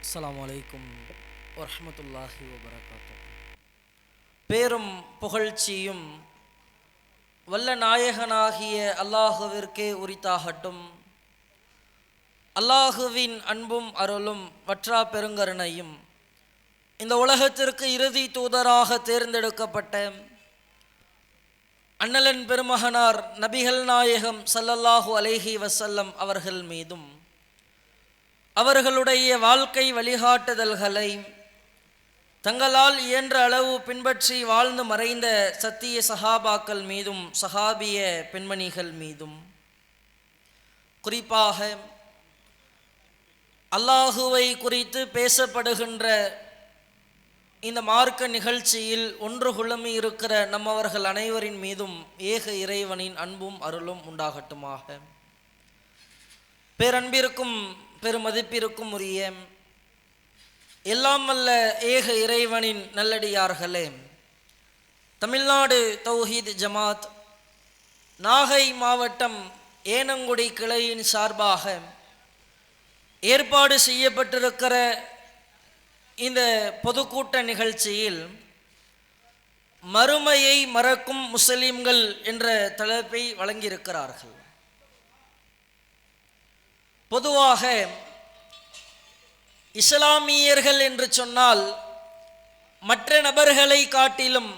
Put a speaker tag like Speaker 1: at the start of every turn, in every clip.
Speaker 1: அஸ்ஸலாமு அலைக்கும் வரஹ்மத்துல்லாஹி வபரகாத்துஹு. பேரும் புகழ்ச்சியும் வல்ல நாயகனாகிய அல்லாஹுவிற்கே உரித்தாகட்டும். அல்லாஹுவின் அன்பும் அருளும் வற்றா பெருங்கருணையும் இந்த உலகத்திற்கு இறுதி தூதராக தேர்ந்தெடுக்கப்பட்ட அண்ணலன் பெருமகனார் நபிகள் நாயகம் ஸல்லல்லாஹு அலைஹி வஸல்லம் அவர்கள் மீதும் அவர்களுடைய வாழ்க்கை வழிகாட்டுதல்களை தங்களால் இயன்ற அளவு பின்பற்றி வாழ்ந்து மறைந்த சத்திய சஹாபாக்கள் மீதும் சஹாபிய பெண்மணிகள் மீதும் குறிப்பாக அல்லாஹுவை குறித்து பேசப்படுகின்ற இந்த மார்க்க நிகழ்ச்சியில் ஒன்று குழுமி இருக்கிற நம்மவர்கள் அனைவரின் மீதும் ஏக இறைவனின் அன்பும் அருளும் உண்டாகட்டுமாக. பேரன்பிற்கும் பெருமதிப்பிற்கும் உரிய எல்லாம் வல்ல ஏக இறைவனின் நல்லடியார்களே, தமிழ்நாடு தௌஹீத் ஜமாத் நாகை மாவட்டம் ஏனங்குடி கிளையின் சார்பாக ஏற்பாடு செய்யப்பட்டிருக்கிற இந்த பொதுக்கூட்ட நிகழ்ச்சியில் மறுமையை மறக்கும் முஸ்லிம்கள் என்ற தலைப்பை வழங்கியிருக்கிறார்கள். பொதுவாக இஸ்லாமியர்கள் என்று சொன்னால் மற்ற நபர்களை காட்டிலும்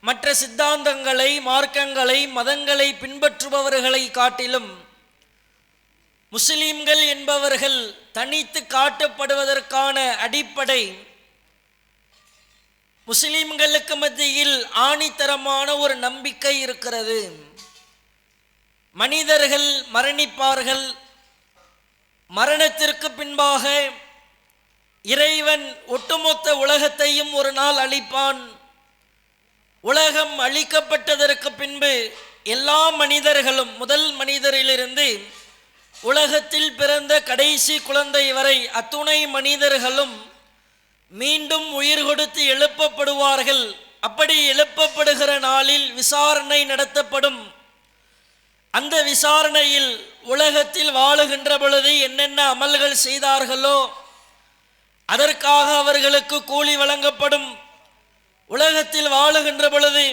Speaker 1: மற்ற சித்தாந்தங்களை, மார்க்கங்களை, மதங்களை பின்பற்றுபவர்களை காட்டிலும் முஸ்லிம்கள் என்பவர்கள் தனித்து காட்டப்படுவதற்கான அடிப்படை முஸ்லிம்களுக்கு மத்தியில் ஆணித்தரமான ஒரு நம்பிக்கை இருக்கிறது. மனிதர்கள் மரணிப்பார்கள், மரணத்திற்கு பின்பாக இறைவன் ஒட்டுமொத்த உலகத்தையும் ஒரு நாள் அழிப்பான். உலகம் அழிக்கப்பட்டதற்கு பின்பு எல்லா மனிதர்களும் முதல் மனிதரிலிருந்து உலகத்தில் பிறந்த கடைசி குழந்தை வரை அத்துணை மனிதர்களும் மீண்டும் உயிர் கொடுத்து எழுப்பப்படுவார்கள். அப்படி எழுப்பப்படுகிற நாளில் விசாரணை நடத்தப்படும். அந்த விசாரணையில் உலகத்தில் வாழுகின்ற பொழுது என்னென்ன அமல்கள் செய்தார்களோ அதற்காக அவர்களுக்கு கூலி வழங்கப்படும். உலகத்தில் வாழுகின்ற பொழுது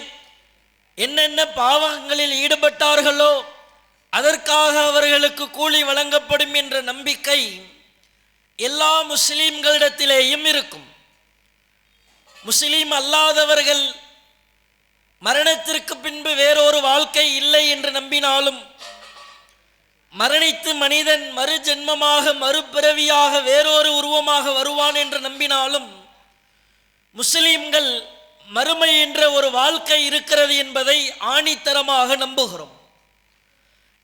Speaker 1: என்னென்ன பாவங்களில் ஈடுபட்டார்களோ அதற்காக அவர்களுக்கு கூலி வழங்கப்படும் என்ற நம்பிக்கை எல்லா முஸ்லிம்களிடத்திலேயும் இருக்கும். முஸ்லிம் அல்லாதவர்கள் மரணத்திற்கு பின்பு வேறொரு வாழ்க்கை இல்லை என்று நம்பினாலும், மரணித்து மனிதன் மறு ஜென்மமாக மறுபிறவியாக வேறொரு உருவமாக வருவான் என்று நம்பினாலும், முஸ்லிம்கள் மறுமை என்ற ஒரு வாழ்க்கை இருக்கிறது என்பதை ஆணித்தரமாக நம்புகிறோம்.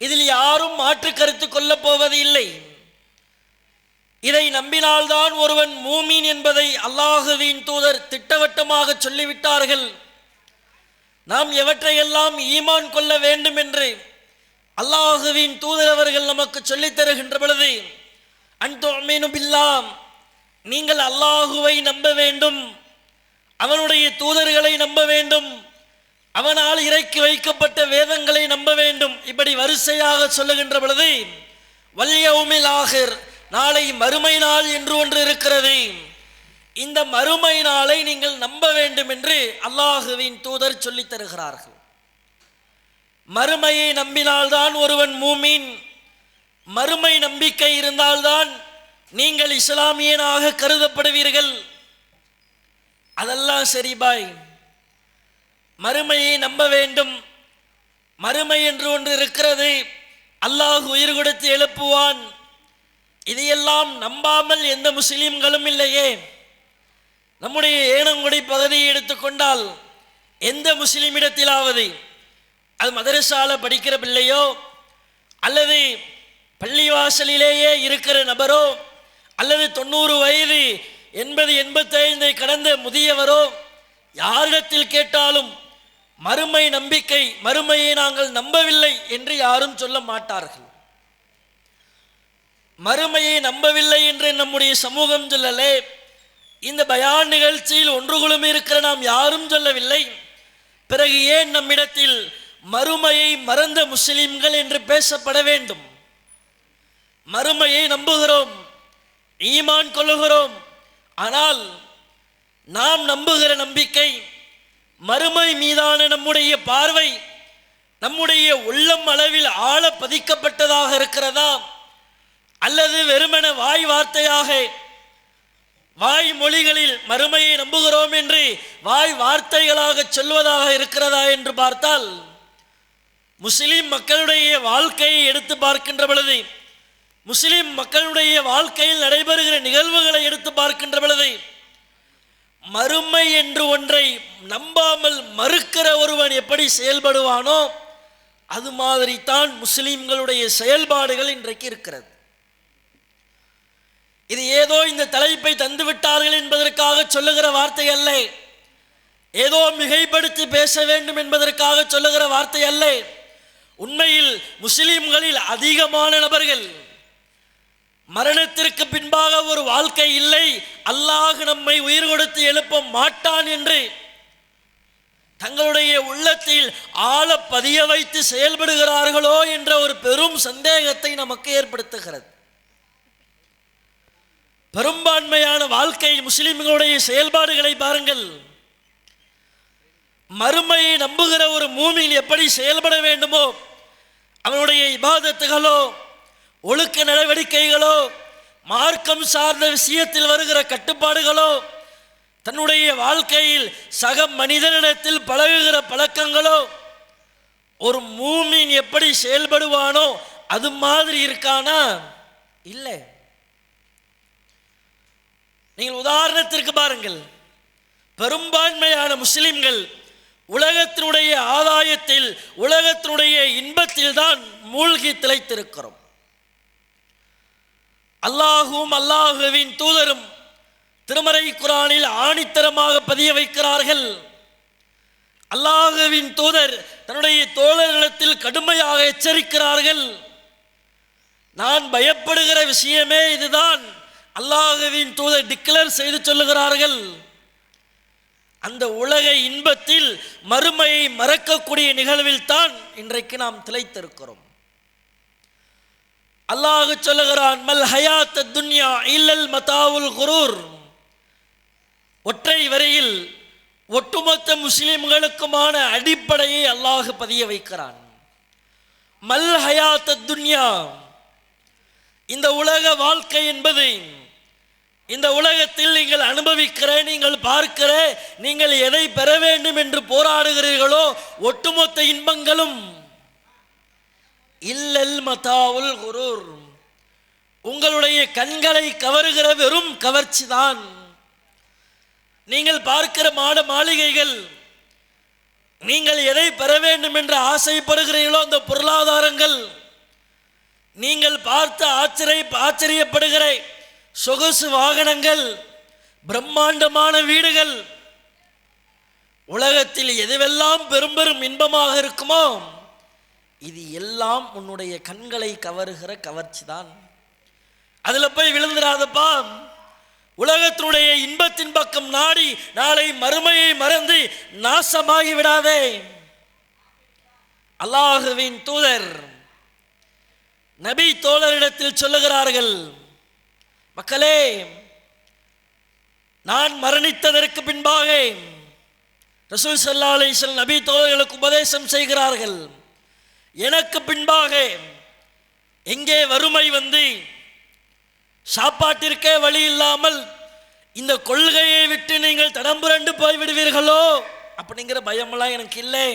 Speaker 1: இதில் யாரும் மாற்று கருத்து கொள்ளப் போவது இல்லை. இதை நம்பினால்தான் ஒருவன் மூமின் என்பதை அல்லாஹுவின் தூதர் திட்டவட்டமாக சொல்லிவிட்டார்கள். நாம் எவற்றையெல்லாம் ஈமான் கொள்ள வேண்டும் என்று அல்லாஹுவின் தூதர் அவர்கள் நமக்கு சொல்லித் தருகின்ற பொழுது, அன்துஅமினு பில்லாஹ், நீங்கள் அல்லாஹுவை நம்ப வேண்டும், அவனுடைய தூதர்களை நம்ப வேண்டும், அவனால் இறக்கி வைக்கப்பட்ட வேதங்களை நம்ப வேண்டும். இப்படி வரிசையாக சொல்லுகின்ற பொழுது வல் யௌமில் ஆகிர், நாளை மறுமை நாள் என்று ஒன்று இருக்கிறது, இந்த மறுமை நாளை நீங்கள் நம்ப வேண்டும் என்று அல்லாஹுவின் தூதர் சொல்லித் தருகிறார்கள். மறுமையை நம்பினால்தான் ஒருவன் மூமின். மறுமை நம்பிக்கை இருந்தால்தான் நீங்கள் இஸ்லாமியனாக கருதப்படுவீர்கள். அதெல்லாம் சரி பாய், மறுமையை நம்ப வேண்டும், மறுமை என்று ஒன்று இருக்கிறது, அல்லாஹ் உயிர் கொடுத்து எழுப்புவான், இதையெல்லாம் நம்பாமல் எந்த முஸ்லிம்களும் இல்லையே. நம்முடைய ஏனங்குடி பகுதியை எடுத்துக்கொண்டால் எந்த முஸ்லிமிடத்திலாவது, அது மதரசால படிக்கிற பிள்ளையோ அல்லது பள்ளிவாசலிலேயே இருக்கிற நபரோ அல்லது 90 வயது 80 85 கடந்த முதியவரோ, யாரிடத்தில் கேட்டாலும் மறுமை நம்பிக்கை, மறுமையை நாங்கள் நம்பவில்லை என்று யாரும் சொல்ல மாட்டார்கள். மறுமையை நம்பவில்லை என்று நம்முடைய சமூகம் சொல்லலே, இந்த பயான் நிகழ்ச்சியில் ஒன்று குழுமி இருக்கிற நாம் யாரும் சொல்லவில்லை. பிறகு ஏன் நம்மிடத்தில் மறுமையை மறந்த முஸ்லிம்கள் என்று பேசப்பட வேண்டும்? மறுமையை நம்புகிறோம், ஈமான் கொள்ளுகிறோம். ஆனால் நாம் நம்புகிற நம்பிக்கை, மறுமை மீதான நம்முடைய பார்வை நம்முடைய உள்ளம் அளவில் ஆழ பதிக்கப்பட்டதாக இருக்கிறதா, அல்லது வெறுமன வாய் வார்த்தையாக வாய் மொழிகளில் மறுமையை நம்புகிறோம் என்று வாய் வார்த்தைகளாக சொல்வதாக இருக்கிறதா என்று பார்த்தால், முஸ்லிம் மக்களுடைய வாழ்க்கையை எடுத்து பார்க்கின்ற பொழுது, முஸ்லிம் மக்களுடைய வாழ்க்கையில் நடைபெறுகிற நிகழ்வுகளை எடுத்து பார்க்கின்ற பொழுது, மறுமை என்று ஒன்றை நம்பாமல் மறுக்கிற ஒருவன் எப்படி செயல்படுவானோ அது மாதிரி தான் முஸ்லிம்களுடைய செயல்பாடுகள் இன்றைக்கு இருக்கிறது. இது ஏதோ இந்த தலைப்பை தந்துவிட்டார்கள் என்பதற்காக சொல்லுகிற வார்த்தை அல்ல, ஏதோ மிகைப்படுத்தி பேச வேண்டும் என்பதற்காக சொல்லுகிற வார்த்தை அல்ல. உண்மையில் முஸ்லிம்களில் அதிகமான நபர்கள் மரணத்திற்கு பின்பாக ஒரு வாழ்க்கை இல்லை, அல்லாஹ் நம்மை உயிர் கொடுத்து எழுப்ப மாட்டான் என்று தங்களுடைய உள்ளத்தில் ஆழ பதிய வைத்து செயல்படுகிறார்களோ என்ற ஒரு பெரும் சந்தேகத்தை நமக்கு ஏற்படுத்துகிறது. பெரும்பான்மையான வாழ்க்கை முஸ்லிம்களுடைய செயல்பாடுகளை பாருங்கள். மறுமையை நம்புகிற ஒரு மூமின் எப்படி செயல்பட வேண்டுமோ, அவனுடைய இபாதத்துகளோ ஒழுக்க நடவடிக்கைகளோ மார்க்கம் சார்ந்த விஷயத்தில் வருகிற கட்டுப்பாடுகளோ, தன்னுடைய வாழ்க்கையில் சக மனிதனிடத்தில் பழகுகிற பழக்கங்களோ, ஒரு மூமின் எப்படி செயல்படுவானோ அது மாதிரி இருக்கானா? இல்லை. நீங்கள் உதாரணத்திற்கு பாருங்கள், பெரும்பான்மையான முஸ்லிம்கள் உலகத்தினுடைய ஆதாயத்தில், உலகத்தினுடைய இன்பத்தில் தான் மூழ்கி திளைத்திருக்கிறோம். அல்லாஹும் அல்லாஹுவின் தூதரும் திருமறை குர்ஆனில் ஆணித்தரமாக பதிய வைக்கிறார்கள். அல்லாஹுவின் தூதர் தன்னுடைய தோழர்களிடத்தில் கடுமையாக எச்சரிக்கிறார்கள். நான் பயப்படுகிற விஷயமே இதுதான். அல்லாஹுவின் தூதர் டிக்ளேர் செய்து சொல்லுகிறார்கள். அந்த உலக இன்பத்தில் மறுமையை மறக்கக்கூடிய நிகழ்வில் தான் இன்றைக்கு நாம் திளைத்திருக்கிறோம். அல்லாஹ் சொல்லுகிறான், மல் ஹயாத் துன்யா இல்லல் மதாவுல் குரூர். ஒற்றை வரியில் ஒட்டுமொத்த முஸ்லிம்களுக்குமான அடிப்படையை அல்லாஹ் பதிய வைக்கிறான். மல் ஹயாத் துன்யா, இந்த உலக வாழ்க்கை என்பது, இந்த உலகத்தில் நீங்கள் அனுபவிக்கிற, நீங்கள் பார்க்கிற, நீங்கள் எதை பெற வேண்டும் என்று போராடுகிறீர்களோ ஒட்டுமொத்த இன்பங்களும் இல்லல் மதாவுல் குரூர், உங்களுடைய கண்களை கவருகிற வெறும் கவர்ச்சி தான். நீங்கள் பார்க்கிற மாட மாளிகைகள், நீங்கள் எதை பெற வேண்டும் என்று ஆசைப்படுகிறீர்களோ அந்த பொருளாதாரங்கள், நீங்கள் பார்த்து ஆச்சரியப்படுகிற சொகுசு வாகனங்கள், பிரம்மாண்டமான வீடுகள், உலகத்தில் எதுவெல்லாம் பெரும் பெரும் இன்பமாக இருக்குமோ இது எல்லாம் உன்னுடைய கண்களை கவருகிற கவர்ச்சி தான். அதுல போய் விழுந்துடாதப்பா. உலகத்தினுடைய இன்பத்தின் பக்கம் நாடி நாளை மறுமையை மறந்து நாசமாகி விடாதே. அல்லாஹுவின் தூதர் நபி தோழரிடத்தில் சொல்லுகிறார்கள், மக்களே, நான் மரணித்ததற்கு பின்பாக ரசூல் ஸல்லல்லாஹு அலைஹி வஸல்லம் நபி தோழர்களுக்கு உபதேசம் செய்கிறார்கள், எனக்கு பின்பாக எங்கே வறுமை வந்து சாப்பாட்டிற்கே வழி இல்லாமல் இந்த கொள்கையை விட்டு நீங்கள் தடம்புரண்டு போய் விடுவீர்களோ அப்படிங்கிற பயமெல்லாம் எனக்கு இல்லை.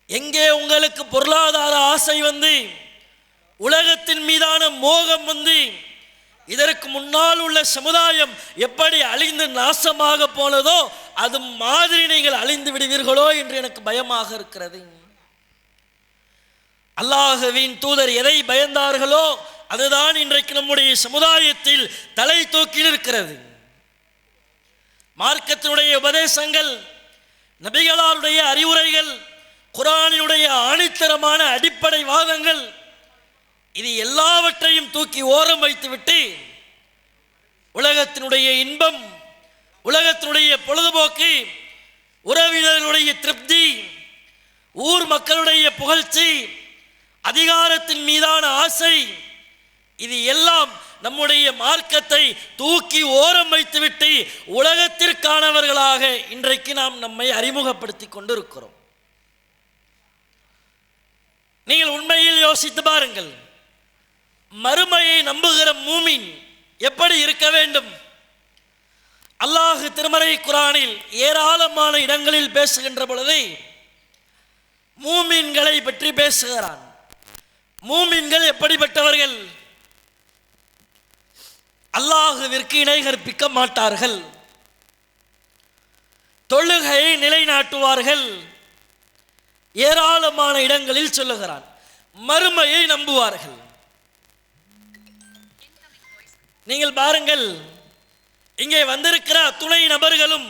Speaker 1: எங்கே உங்களுக்கு பொருளாதார ஆசை வந்து, உலகத்தின் மீதான மோகம் வந்து, இதற்கு முன்னால் உள்ள சமுதாயம் எப்படி அழிந்து நாசமாக போனதோ அது மாதிரி நீங்கள் அழிந்து விடுவீர்களோ என்று எனக்கு பயமாக இருக்கிறது. அல்லாஹுவின் தூதர் எதை பயந்தார்களோ அதுதான் இன்றைக்கு நம்முடைய சமுதாயத்தில் தலை தூக்கி இருக்கிறது. மார்க்கத்தினுடைய உபதேசங்கள், நபிகளாருடைய அறிவுரைகள், குர்ஆனினுடைய ஆணித்தரமான அடிப்படை வாதங்கள், இது எல்லாவற்றையும் தூக்கி ஓரம் வைத்துவிட்டு உலகத்தினுடைய இன்பம், உலகத்தினுடைய பொழுதுபோக்கு, உறவினர்களுடைய திருப்தி, ஊர் மக்களுடைய புகழ்ச்சி, அதிகாரத்தின் மீதான ஆசை, இது எல்லாம் நம்முடைய மார்க்கத்தை தூக்கி ஓரம் வைத்துவிட்டு உலகத்திற்கானவர்களாக இன்றைக்கு நாம் நம்மை அறிமுகப்படுத்தி கொண்டிருக்கிறோம். நீங்கள் உண்மையில் யோசித்து பாருங்கள், மறுமையை நம்புகிற மூமின் எப்படி இருக்க வேண்டும்? அல்லாஹ் திருமறை குர்ஆனில் ஏராளமான இடங்களில் பேசுகின்ற பொழுது மூமின்களை பற்றி பேசுகிறான். மூமின்கள் எப்படிப்பட்டவர்கள்? அல்லாஹுவிற்கு இணை கற்பிக்க மாட்டார்கள், தொழுகையை நிலைநாட்டுவார்கள். ஏராளமான இடங்களில் சொல்லுகிறான். மறுமையை நம்புவார்கள். நீங்கள் பாருங்கள், இங்கே வந்திருக்கிற துணை நபர்களும்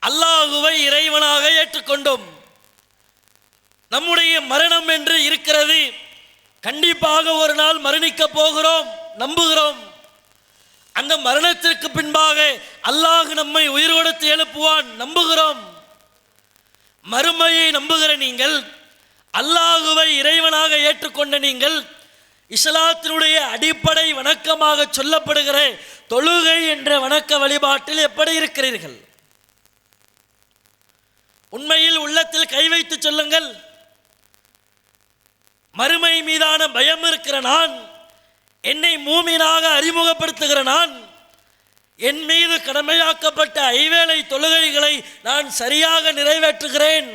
Speaker 1: அல்லாஹுவை இறைவனாக ஏற்றுக்கொண்டோம். நம்முடைய மரணம் என்று இருக்கிறது, கண்டிப்பாக ஒரு நாள் மரணிக்க போகிறோம், நம்புகிறோம். அந்த மரணத்திற்கு பின்பாக அல்லாஹ் நம்மை உயிர் கொடுத்து எழுப்புவான், நம்புகிறோம். மறுமையை நம்புகிற நீங்கள், அல்லாஹுவை இறைவனாக ஏற்றுக்கொண்ட நீங்கள், இஸ்லாத்தினுடைய அடிப்படை வணக்கமாக சொல்லப்படுகிற தொழுகை என்ற வணக்க வழிபாட்டில் எப்படி இருக்கிறீர்கள்? உண்மையில் உள்ளத்தில் கை வைத்து சொல்லுங்கள். மறுமை மீதான பயம் இருக்கிற நான், என்னை மூமினாக அறிமுகப்படுத்துகிற நான், என் மீது கடமையாக்கப்பட்ட ஐவேளை தொழுகைகளை நான் சரியாக நிறைவேற்றுகிறேன்.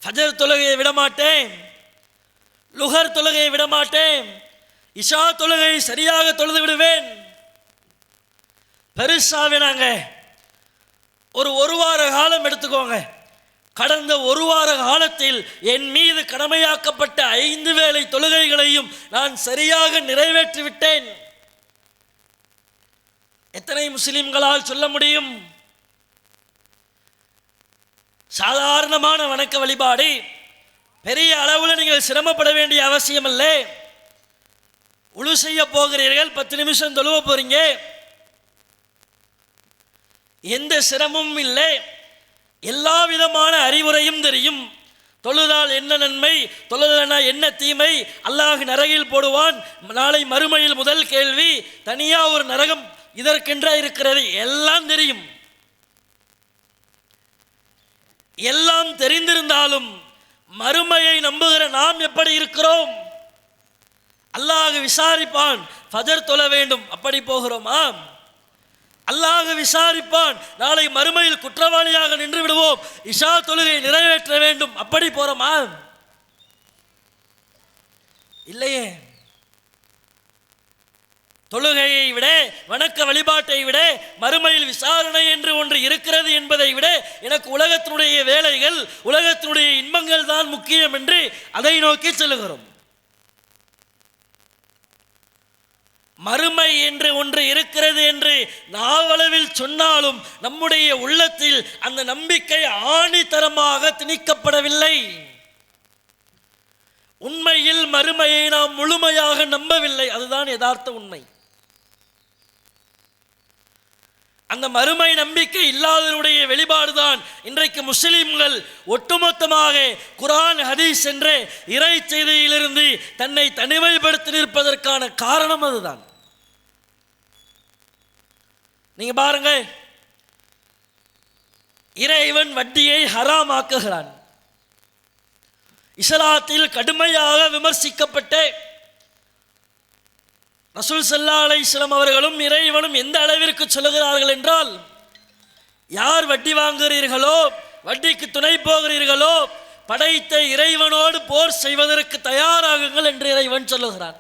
Speaker 1: ஃபஜர் தொழுகையை விடமாட்டேன், லுஹர் தொழுகையை விடமாட்டேன், இஷா தொழுகையை சரியாக தொழுது விடுவேன். பெருசாவே நாங்கள் ஒரு வார காலம் எடுத்துக்கோங்க. கடந்த ஒரு வார காலத்தில் என் மீது கடமையாக்கப்பட்ட 5 வேளை தொழுகைகளையும் நான் சரியாக நிறைவேற்றிவிட்டேன். எத்தனை முஸ்லிம்களால் சொல்ல முடியும்? சாதாரணமான வணக்க வழிபாடு, பெரிய அளவில் நீங்கள் சிரமப்பட வேண்டிய அவசியம் அல்ல. உழு செய்ய போகிறீர்கள், 10 நிமிஷம் தொழுவ போறீங்க, எந்த சிரமமும் இல்லை. எல்லா விதமான அறிவுரையும் தெரியும். தொழுதால் என்ன நன்மை, தொழுதனா என்ன தீமை, அல்லாஹ் நரகில் போடுவான், நாளை மறுமையில் முதல் கேள்வி, தனியா ஒரு நரகம் இதற்கென்றே இருக்கிறது, எல்லாம் தெரியும். எல்லாம் தெரிந்திருந்தாலும் மறுமையை நம்புகிற நாம் எப்படி இருக்கிறோம்? அல்லாஹ் விசாரிப்பான், ஃபஜர் தொழ வேண்டும், அப்படி போகிறோமா? அல்லாஹ் விசாரிப்பான், நாளை மறுமையில் குற்றவாளியாக நின்று விடுவோம், இஷா தொழுகை நிறைவேற்ற வேண்டும், அப்படி போறோமா? இல்லையே. தொழுகையை விட, வணக்க வழிபாட்டை விட, மறுமையில் விசாரணை என்று ஒன்று இருக்கிறது என்பதை விட எனக்கு உலகத்தினுடைய வேலைகள், உலகத்தினுடைய இன்பங்கள் தான் முக்கியம் என்று அதை நோக்கி செல்லுகிறோம். மறுமை என்று ஒன்று இருக்கிறது என்று நாவளவில் சொன்னாலும் நம்முடைய உள்ளத்தில் அந்த நம்பிக்கை ஆணித்தரமாக திணிக்கப்படவில்லை. உண்மையில் மறுமையை நாம் முழுமையாக நம்பவில்லை, அதுதான் யதார்த்த உண்மை. அந்த மறுமை நம்பிக்கை இல்லாதவருடைய வெளிப்பாடுதான் இன்றைக்கு முஸ்லிம்கள் ஒட்டுமொத்தமாக குர்ஆன் ஹதீஸ் என்ற இறை செய்தியிலிருந்து தன்னை தனிமைப்படுத்தி நிற்பதற்கான காரணம் அதுதான். நீங்க பாருங்க, இறைவன் வட்டியை ஹராம் ஆக்குகிறான். இஸ்லாத்தில் கடுமையாக விமர்சிக்கப்பட்ட ரசூல் ஸல்லல்லாஹு அலைஹி வஸல்லம் அவர்களும் இறைவனும் எந்த அளவிற்கு சொல்லுகிறார்கள் என்றால், யார் வட்டி வாங்குகிறீர்களோ, வட்டிக்கு துணை போகிறீர்களோ, படைத்த இறைவனோடு போர் செய்வதற்கு தயாராகுங்கள் என்று இறைவன் சொல்லுகிறான்.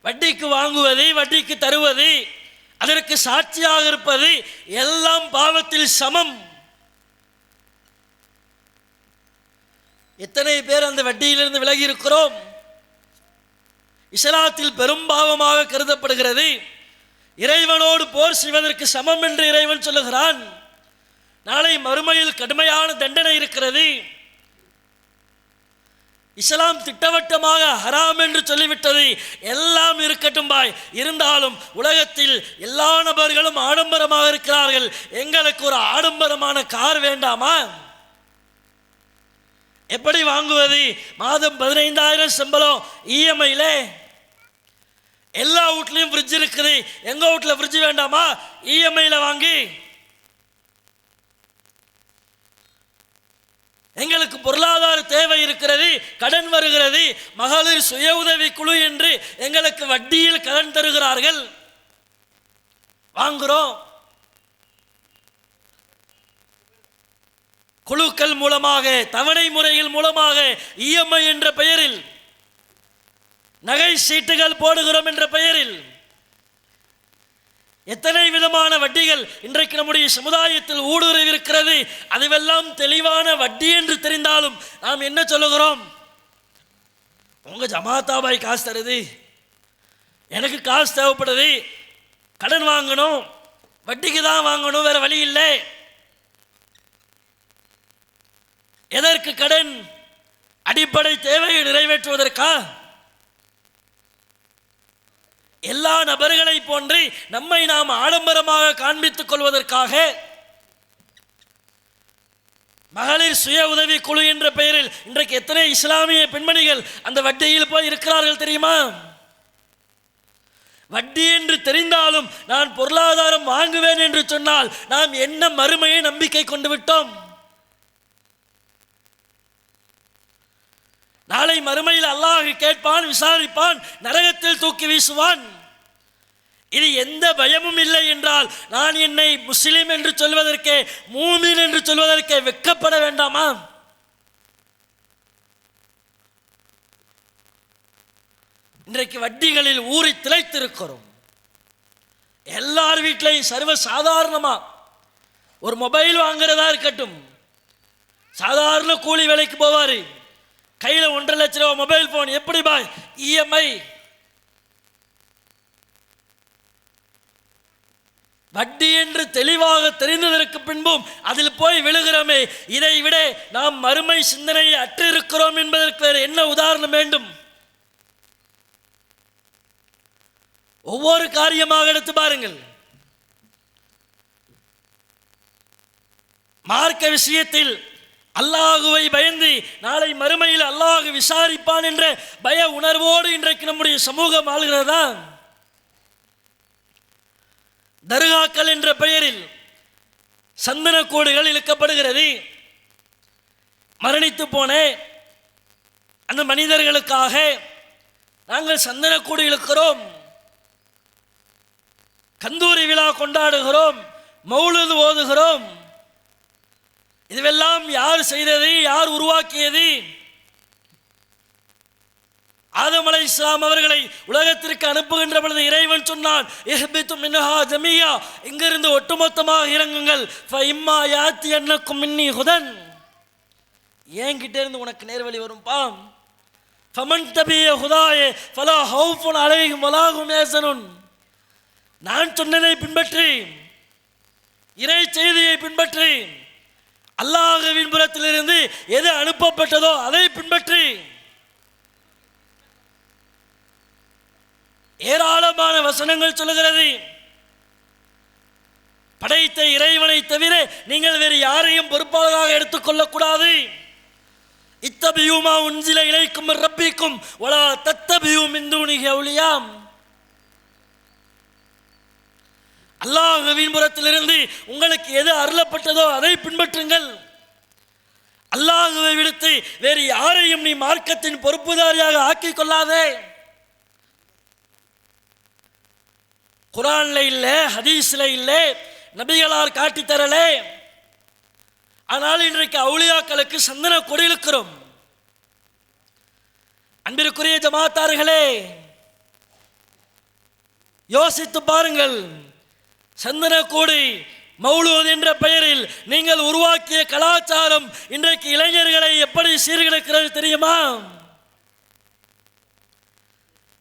Speaker 1: வட்டிக்கு வாங்குவது, வட்டிக்கு தருவது, அதற்கு சாட்சியாக இருப்பது எல்லாம் பாவத்தில் சமம். எத்தனை பேர் அந்த வட்டியிலிருந்து விலகி இருக்கிறோம்? இஸ்லாத்தில் பெரும் பாவமாக கருதப்படுகிறது. இறைவனோடு போர் செய்வதற்கு சமம் என்று இறைவன் சொல்லுகிறான். நாளை மறுமையில் கடுமையான தண்டனை இருக்கிறது. இஸ்லாம் திட்டவட்டமாக ஹராம் என்று சொல்லிவிட்டது. எல்லாம் இருக்கட்டும் பாய், இருந்தாலும் உலகத்தில் எல்லா நபர்களும் ஆடம்பரமாக இருக்கிறார்கள், எங்களுக்கு ஒரு ஆடம்பரமான கார் வேண்டாமா? எப்படி வாங்குவது? மாதம் 15,000 சம்பளம் இஎம்ஐல. எல்லா வீட்லையும் ஃப்ரிட்ஜ் இருக்குது, எங்க வீட்டில் ஃப்ரிட்ஜ் வேண்டாமா? இஎம்ஐல வாங்கி. எங்களுக்கு பொருளாதார தேவை இருக்கிறது, கடன் வருகிறது, மகளிர் சுய உதவி குழு என்று எங்களுக்கு வட்டியில் கடன் தருகிறார்கள், வாங்குறோம். குழுக்கள் மூலமாக, தவணை முறைகள் மூலமாக, இஎம்ஐ என்ற பெயரில், நகை சீட்டுகள் போடுகிறோம் என்ற பெயரில் எத்தனை விதமான வட்டிகள் இன்றைக்கு நம்முடைய சமுதாயத்தில் ஊடுருவி இருக்கிறது. அதுவெல்லாம் தெளிவான வட்டி என்று தெரிந்தாலும் நாம் என்ன சொல்லுகிறோம்? உங்க ஜமாத்தாபாய் காசு தருது, எனக்கு காசு தேவைப்படுது, கடன் வாங்கணும், வட்டிக்கு தான் வாங்கணும், வேற வழி இல்லை. எதற்கு கடன்? அடிப்படை தேவையை நிறைவேற்றுவதற்கா? எல்லா நபர்களை போன்று நம்மை நாம் ஆடம்பரமாக காண்பித்துக் கொள்வதற்காக மகளிர் சுய உதவி குழு என்ற பெயரில் இன்றைக்கு எத்தனை இஸ்லாமிய பெண்மணிகள் அந்த வட்டியில் போய் இருக்கிறார்கள் தெரியுமா? வட்டி என்று தெரிந்தாலும் நான் பொருளாதாரம் வாங்குவேன் என்று சொன்னால் நாம் என்ன மறுமையை நம்பிக்கை கொண்டு விட்டோம்? நாளை மறுமையில் அல்லாஹ் கேட்பான், விசாரிப்பான், நரகத்தில் தூக்கி வீசுவான். இது எந்த பயமும் இல்லை என்றால் நான் என்னை முஸ்லிம் என்று சொல்வதற்கே, மூமின் என்று சொல்வதற்கே வெட்கப்பட வேண்டாமா? இன்றைக்கு வட்டிகளில் ஊறி திளைத்திருக்கிறோம். எல்லார் வீட்டிலையும் சர்வ சாதாரணமா ஒரு மொபைல் வாங்குறதா இருக்கட்டும், சாதாரண கூலி வேலைக்கு போவாரு, கையில் 1.5 லட்ச ரூபாய் மொபைல் போன், எப்படி பாய்? இஎம்ஐ. வட்டி என்று தெளிவாக தெரிந்ததற்கு பின்பும் அதில் போய் விழுகிறோமே, இதை விட நாம் மறுமை சிந்தனையை அற்று இருக்கிறோம் என்பதற்கு வேறு என்ன உதாரணம் வேண்டும்? ஒவ்வொரு காரியமாக எடுத்து பாருங்கள். மார்க்க விஷயத்தில் அல்லாஹுவை பயந்து நாளை மறுமையில் அல்லாஹ் விசாரிப்பான் என்ற பய உணர்வோடு இன்றைக்கு நம்முடைய சமூகம் ஆளுகிறதா? தர்காக்கள் என்ற பெயரில் சந்தனக்கூடுகள் இழுக்கப்படுகிறது. மரணித்து போன அந்த மனிதர்களுக்காக நாங்கள் சந்தனக்கூடு இழுக்கிறோம், கந்தூரி விழா கொண்டாடுகிறோம், மௌலூது ஓதுகிறோம். இதுவெல்லாம் யார் செய்தது? யார் உருவாக்கியது? ஆதம் அலைஹிஸ்ஸலாம் அவர்களை உலகத்திற்கு அனுப்புகின்ற பொழுது இறைவன் சொன்னான், இஹ்பிது மின்ஹா ஜமீஆ, இங்கிருந்து ஒட்டுமொத்தமாக இறங்குங்கள், ஃபஇம்மா யாத்தியன்னக்கும் மின்னி ஹுதன், என்கிட்ட இருந்து உனக்கு நேர்வழி வரும்பா, ஃபமன் தபிய ஹுதாய ஃபலா ஹவுஃபுன் அலைஹிம் வலா ஹும் யஹ்சனுன், நான் சொன்னதை பின்பற்றி, இறை செய்தியை பின்பற்றி, அல்லாஹ்வின் புறத்திலிருந்து எது அனுப்பப்பட்டதோ அதை பின்பற்றி, ஏராளமான வசனங்கள் சொல்லுகிறது. படைத்த இறைவனை தவிர நீங்கள் வேறு யாரையும் பொறுப்பாளராக எடுத்துக்கொள்ளக்கூடாது. இத்தபியூமா உன்சில இலைக்கும் ரப்பிக்கும் வலா தத்தபியூ மின் தூனிஹி அவுலியா, அல்லாஹ்வின் புறத்திலிருந்து உங்களுக்கு எது அருளப்பட்டதோ அதை பின்பற்றுங்கள். அல்லாஹ்வை விடுத்து வேறு யாரையும் நீ மார்க்கத்தின் பொறுப்புதாரியாக ஆக்கிக் கொள்ளாதே. குரான்ல இல்ல, ஹதீஸ்ல இல்ல, நபிகளார் காட்டி தரலே. ஆனால் இன்றைக்கு அவுலியாக்களுக்கு சந்தன கொடி இழுக்கிறோம். அன்பிற்குரிய ஜமாத்தார்களே, யோசித்து பாருங்கள். சந்தன கொடி, மௌலூத் என்ற பெயரில் நீங்கள் உருவாக்கிய கலாச்சாரம் இன்றைக்கு இளைஞர்களை எப்படி சீர்கிடக்கிறது தெரியுமா?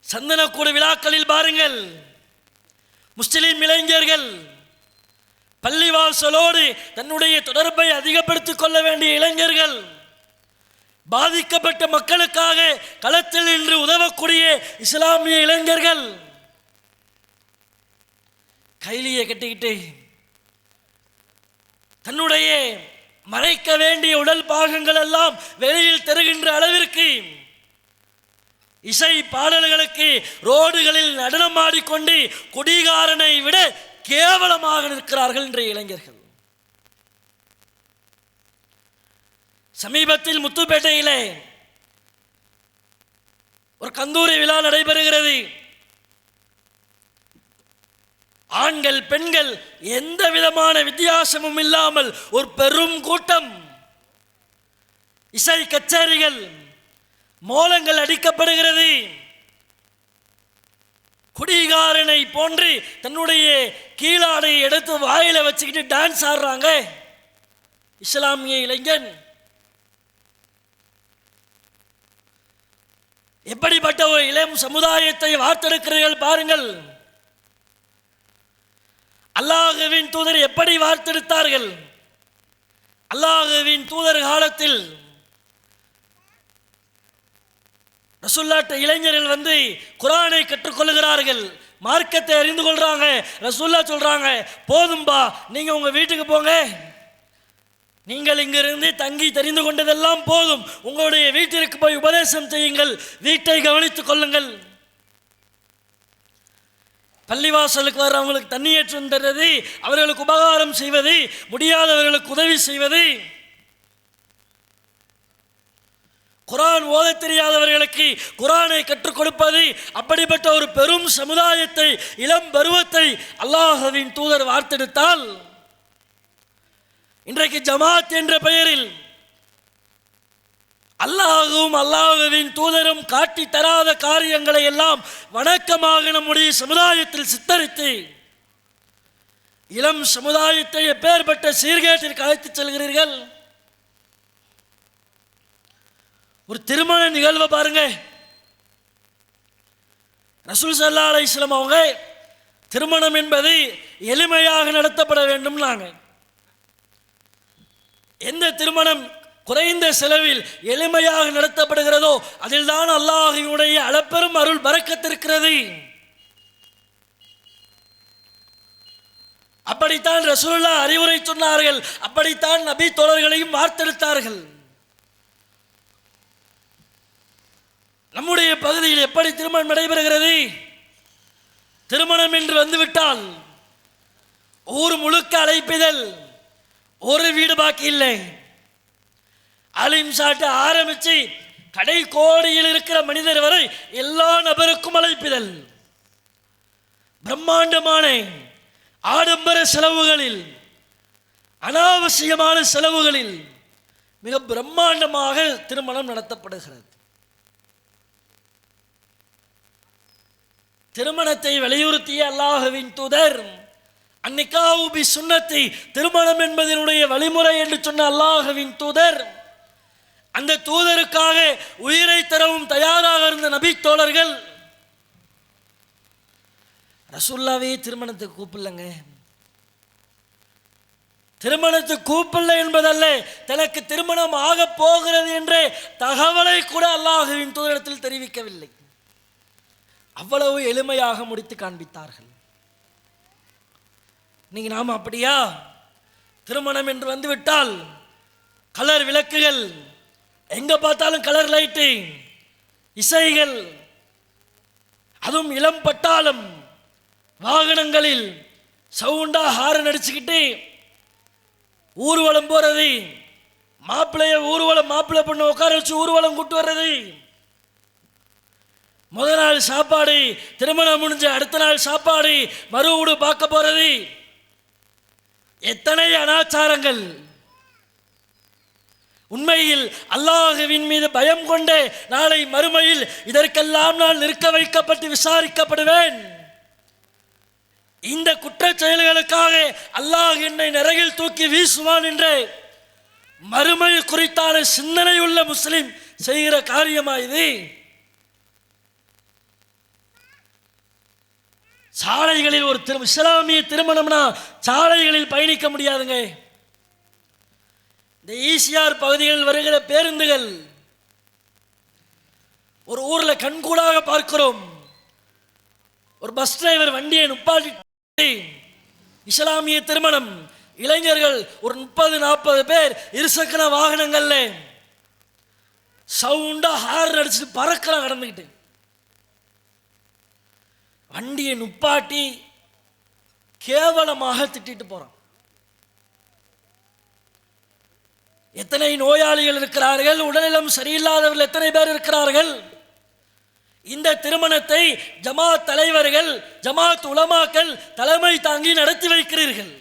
Speaker 1: சந்தனக்கூடு விழாக்களில் பாருங்கள், முஸ்லிம் இளைஞர்கள் பள்ளிவாசலோடு தன்னுடைய தொடர்பை அதிகப்படுத்திக் கொள்ள வேண்டிய இளைஞர்கள், பாதிக்கப்பட்ட மக்களுக்காக களத்தில் நின்று உதவக்கூடிய இஸ்லாமிய இளைஞர்கள் கைலியை கட்டிக்கிட்டு தன்னுடைய மறைக்க வேண்டிய உடல் பாகங்கள் எல்லாம் வெளியில் தெரிகின்ற அளவிற்கு இசை பாடல்களுக்கு ரோடுகளில் நடனம் ஆடிக்கொண்டு குடிகாரனை விட கேவலமாக நிற்கிறார்கள் இன்றைய இளைஞர்கள். சமீபத்தில் முத்துப்பேட்டையிலே ஒரு கந்தூரி விழா நடைபெறுகிறது. ஆண்கள் பெண்கள் எந்த விதமான வித்தியாசமும் இல்லாமல் ஒரு பெரும் கூட்டம், இசை கச்சேரிகள், மோளங்கள் அடிக்கப்படுகிறது. குடிகாரனை போன்று தன்னுடைய கீழாடை எடுத்து வாயில வச்சுக்கிட்டு டான்ஸ் ஆடுறாங்க இஸ்லாமிய இளைஞன். எப்படிப்பட்ட ஒரு இளம் சமுதாயத்தை வார்த்தெடுக்கிறீர்கள் பாருங்கள். அல்லாஹ்வின் தூதர் எப்படி வார்த்தெடுத்தார்கள்? அல்லாஹ்வின் தூதர் காலத்தில் ரசூலுல்லாஹ் இளைஞர்கள் வந்து குர்ஆனை கற்றுக்கொள்கிறார்கள், மார்க்கத்தை அறிந்து கொள்றாங்க. ரசூலுல்லாஹ் சொல்றாங்க, போதும்பா, நீங்க உங்க வீட்டுக்கு போங்க, நீங்கள் இங்கிருந்து தங்கி தெரிந்து கொண்டதெல்லாம் போதும், உங்களுடைய வீட்டிற்கு போய் உபதேசம் செய்யுங்கள், வீட்டை கவனித்துக் கொள்ளுங்கள். பள்ளிவாசலுக்கு வர்றவங்களுக்கு தண்ணி ஏற்றம் தருவது, அவர்களுக்கு உபகாரம் செய்வது, முடியாதவர்களுக்கு உதவி செய்வது, குர்ஆன் ஓத தெரியாதவர்களுக்கு குர்ஆனை கற்றுக் கொடுப்பது, அப்படிப்பட்ட ஒரு பெரும் சமுதாயத்தை, இளம் பருவத்தை அல்லாஹ்வின் தூதர் வார்த்தெடுத்தால், இன்றைக்கு ஜமாத் என்ற பெயரில் அல்லாஹ்வும் அல்லாஹ்வின் தூதரும் காட்டி தராத காரியங்களை எல்லாம் வணக்கமாக நம்முடைய சமுதாயத்தில் சித்தரித்து இளம் சமுதாயத்தை எப்பேற்பட்ட சீர்கேட்டிற்கு அழைத்துச் செல்கிறீர்கள். ஒரு திருமண நிகழ்வை பாருங்க. ரசூல் ஸல்லல்லாஹு அலைஹி வஸல்லம் அவங்க திருமணம் என்பது எளிமையாக நடத்தப்பட வேண்டும். எந்த திருமணம் குறைந்த செலவில் எளிமையாக நடத்தப்படுகிறதோ அதில் தான் அல்லாஹ்வினுடைய அளப்பெரும் அருள் பரக்கத் இருக்கிறது. அப்படித்தான் ரசூலுல்லாஹ் அறிவுரை சொன்னார்கள், அப்படித்தான் நபி தோழர்களையும் வார்த்தெடுத்தார்கள். நம்முடைய பகுதியில் எப்படி திருமணம் நடைபெறுகிறது? திருமணம் என்று வந்துவிட்டால் ஊர் முழுக்க அழைப்பிதழ், ஒரு வீடு பாக்கி இல்லை. அலிம் சாட்டு ஆரம்பிச்சு கடை கோடியில் இருக்கிற மனிதர் வரை எல்லா நபருக்கும் அழைப்பிதழ். பிரம்மாண்டமான ஆடம்பர செலவுகளில், அனாவசியமான செலவுகளில் மிக பிரம்மாண்டமாக திருமணம் நடத்தப்படுகிறது. திருமணத்தை வலியுறுத்திய அல்லாஹ்வின் தூதர் அன்னிகாஹு பி சுன்னத்தி, திருமணம் என்பதனுடைய வழிமுறை என்று சொன்ன அல்லாஹ்வின் தூதர், அந்த தூதருக்காக உயிரை தரவும் தயாராக இருந்த நபி தோழர்கள் ரசூலுல்லாஹ்வே திருமணத்துக்கு கூப்பிடலங்க. திருமணத்துக்கு கூப்பிடல என்பதல்ல, தனக்கு திருமணம் ஆக போகிறது என்ற தகவலை கூட அல்லாஹ்வின் தூதரிடத்தில் தெரிவிக்கவில்லை. அவ்வளவு எளிமையாக முடித்து காண்பித்தார்கள். நீங்க நாம அப்படியா? திருமணம் என்று வந்துவிட்டால் கலர் விளக்குகள், எங்க பார்த்தாலும் கலர் லைட்டு, இசைகள், அதுவும் இளம் பட்டாளம் வாகனங்களில் சவுண்டா ஹாரன் அடிச்சுக்கிட்டு ஊர்வலம் போறது, மாப்பிள்ளைய ஊர்வலம், மாப்பிள்ளை பொண்ணு உட்கார வச்சு ஊர்வலம் கூட்டு வர்றது, முதல் நாள் சாப்பாடு, திருமணம் முடிஞ்ச அடுத்த நாள் சாப்பாடு, மறு வீடு பார்க்க போறது, எத்தனை அனாச்சாரங்கள்! உண்மையில் அல்லாஹ்வின் மீது பயம் கொண்டே நாளை மறுமையில் இதற்கெல்லாம் நான் நிற்க வைக்கப்பட்டு விசாரிக்கப்படுவேன். இந்த குற்றச் செயல்களுக்காக அல்லாஹ் என்னை நரகில் தூக்கி வீசுவான் என்று மறுமை குறித்தான சிந்தனை உள்ள முஸ்லிம் செய்கிற காரியமா இது? சாலைகளில் ஒரு இஸ்லாமிய திருமணம்னா சாலைகளில் பயணிக்க முடியாதுங்க. இந்த ஈசிஆர் பகுதிகளில் வருகிற பேருந்துகள் ஒரு ஊர்ல கண்கூடாக பார்க்கிறோம். ஒரு பஸ் டிரைவர் வண்டியை நுப்பாட்டி இஸ்லாமிய திருமணம், இளைஞர்கள் ஒரு 30-40 பேர் இருசக்கர வாகனங்கள்ல சவுண்டா ஹார்ன் அடிச்சுட்டு பறக்கலாம் கடந்துக்கிட்டு. வண்டியை நுப்பாட்டி கேவலமாக திட்டிட்டு போறான். எத்தனை நோயாளிகள் இருக்கிறார்கள், உடல்நலம் சரியில்லாதவர்கள் எத்தனை பேர் இருக்கிறார்கள். இந்த திருமணத்தை ஜமாத் தலைவர்கள், ஜமாத் உலமாக்கள் தலைமை தாங்கி நடத்தி வைக்கிறீர்கள்.